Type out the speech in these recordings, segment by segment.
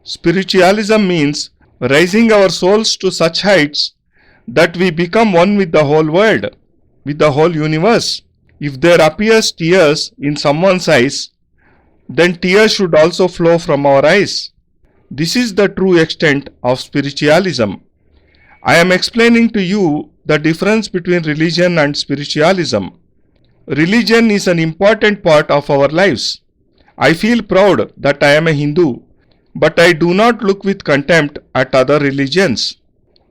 Spiritualism means raising our souls to such heights that we become one with the whole world, with the whole universe. If there appears tears in someone's eyes, then tears should also flow from our eyes. This is the true extent of spiritualism. I am explaining to you the difference between religion and spiritualism. Religion is an important part of our lives. I feel proud that I am a Hindu, but I do not look with contempt at other religions.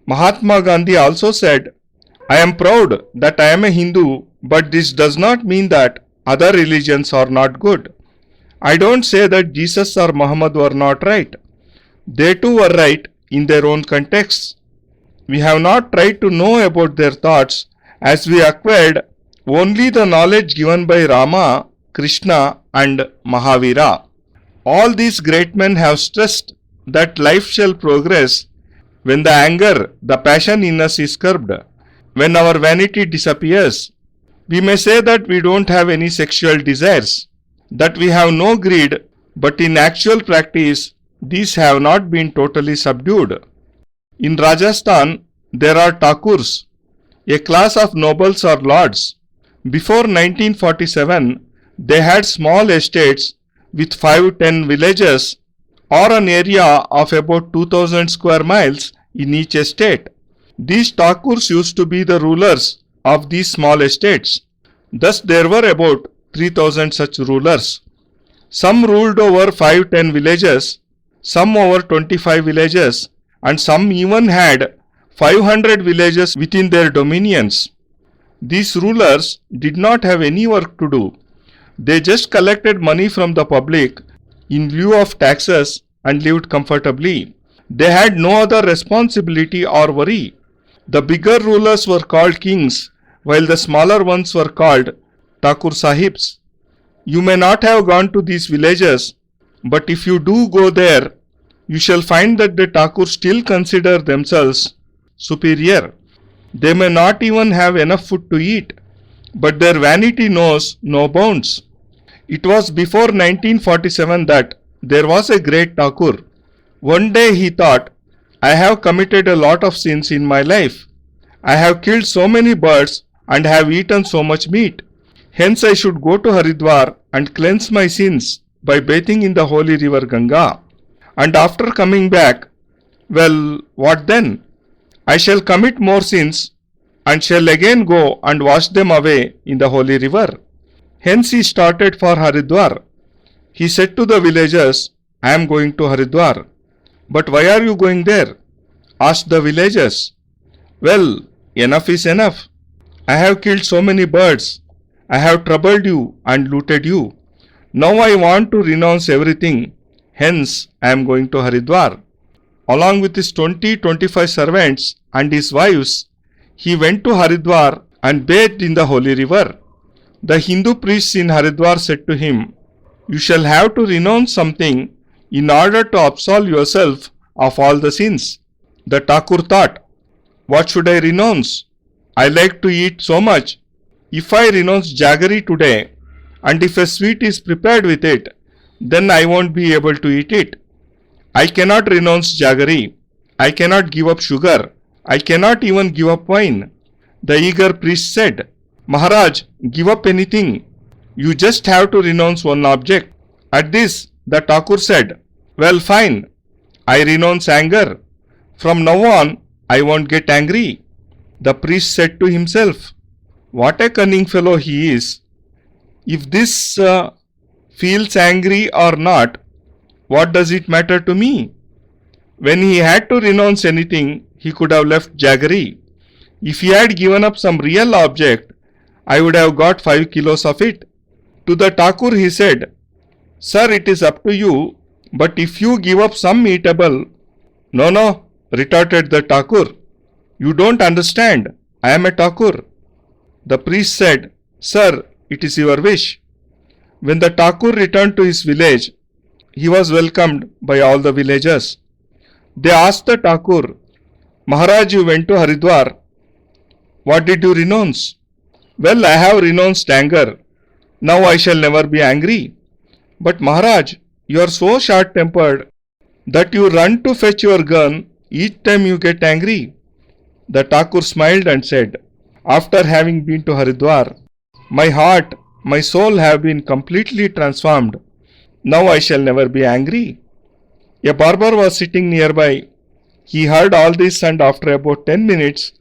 Mahatma Gandhi also said, I am proud that I am a Hindu, but this does not mean that other religions are not good. I don't say that Jesus or Muhammad were not right. They too were right in their own contexts. We have not tried to know about their thoughts as we acquired only the knowledge given by Rama, Krishna and Mahavira. All these great men have stressed that life shall progress when the anger, the passion in us is curbed, when our vanity disappears. We may say that we don't have any sexual desires, that we have no greed, but in actual practice, these have not been totally subdued. In Rajasthan, there are Thakurs, a class of nobles or lords. Before 1947, they had small estates with 5-10 villages or an area of about 2000 square miles in each estate. These Thakurs used to be the rulers of these small estates. Thus there were about 3000 such rulers. Some ruled over 5-10 villages, some over 25 villages, and some even had 500 villages within their dominions. These rulers did not have any work to do. They just collected money from the public in lieu of taxes and lived comfortably. They had no other responsibility or worry. The bigger rulers were called kings, while the smaller ones were called Thakur Sahibs. You may not have gone to these villages, but if you do go there, you shall find that the Thakurs still consider themselves superior. They may not even have enough food to eat, but their vanity knows no bounds. It was before 1947 that there was a great Thakur. One day he thought, I have committed a lot of sins in my life. I have killed so many birds and have eaten so much meat. Hence I should go to Haridwar and cleanse my sins by bathing in the holy river Ganga. And after coming back, well, what then? I shall commit more sins and shall again go and wash them away in the holy river. Hence he started for Haridwar. He said to the villagers, I am going to Haridwar. But why are you going there? Asked the villagers. Well, enough is enough. I have killed so many birds. I have troubled you and looted you. Now I want to renounce everything. Hence I am going to Haridwar. Along with his 20-25 servants and his wives, he went to Haridwar and bathed in the holy river. The Hindu priests in Haridwar said to him, You shall have to renounce something in order to absolve yourself of all the sins. The Thakur thought, What should I renounce? I like to eat so much. If I renounce jaggery today, and if a sweet is prepared with it, then I won't be able to eat it. I cannot renounce jaggery. I cannot give up sugar. I cannot even give up wine. The eager priest said, Maharaj, give up anything. You just have to renounce one object. At this, the Thakur said, Well, fine. I renounce anger. From now on, I won't get angry. The priest said to himself, What a cunning fellow he is. If this feels angry or not, what does it matter to me? When he had to renounce anything, he could have left jaggery. If he had given up some real object, I would have got 5 kilos of it. To the Thakur he said, Sir, it is up to you, but if you give up some eatable. No, retorted the Thakur. You don't understand. I am a Thakur. The priest said, Sir, it is your wish. When the Thakur returned to his village, he was welcomed by all the villagers. They asked the Thakur, Maharaj, you went to Haridwar. What did you renounce? Well, I have renounced anger. Now I shall never be angry. But Maharaj, you are so short-tempered. that you run to fetch your gun each time you get angry? The Thakur smiled and said, after having been to Haridwar, my heart, my soul have been completely transformed. Now I shall never be angry. A barber was sitting nearby. He heard all this, and after about 10 minutes,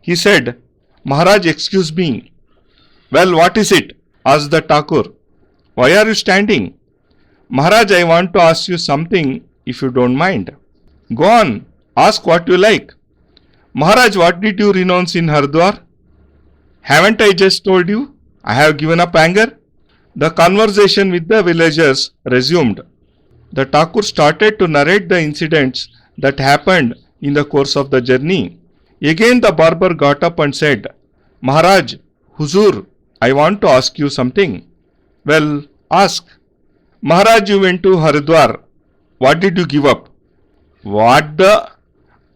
he said, Maharaj, excuse me. Well, what is it? Asked the Thakur. Why are you standing? Maharaj, I want to ask you something, if you don't mind. Go on, ask what you like. Maharaj, what did you renounce in Haridwar? Haven't I just told you? I have given up anger. The conversation with the villagers resumed. The Thakur started to narrate the incidents that happened in the course of the journey. Again the barber got up and said, Maharaj, Huzur, I want to ask you something. Well, ask. Maharaj, you went to Haridwar. What did you give up? What the?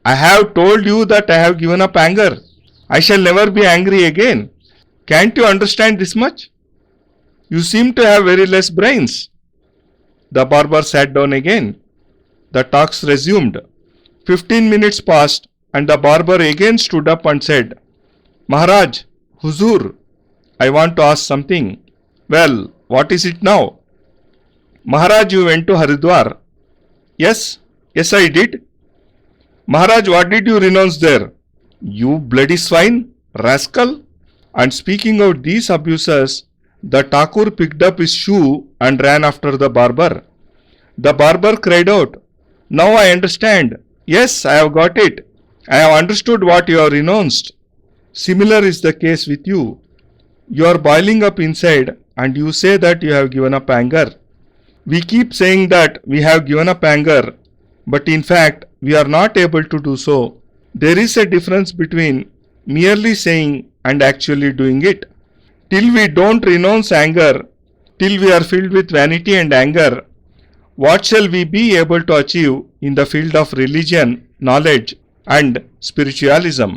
I have told you that I have given up anger. I shall never be angry again. Can't you understand this much? You seem to have very less brains. The barber sat down again. The talks resumed. 15 minutes passed and the barber again stood up and said, Maharaj, Huzur, I want to ask something. Well, what is it now? Maharaj, you went to Haridwar. Yes, I did. Maharaj, what did you renounce there? You bloody swine, rascal. And speaking of these abuses, the Thakur picked up his shoe and ran after the barber. The barber cried out, Now I understand. Yes, I have got it. I have understood what you have renounced. Similar is the case with you. You are boiling up inside and you say that you have given up anger. We keep saying that we have given up anger, but in fact we are not able to do so. There is a difference between merely saying and actually doing it. Till we don't renounce anger, till we are filled with vanity and anger, what shall we be able to achieve in the field of religion, knowledge and spiritualism?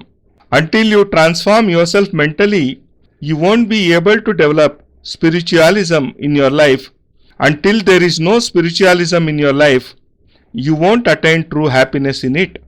Until you transform yourself mentally, you won't be able to develop spiritualism in your life. Until there is no spiritualism in your life, you won't attain true happiness in it.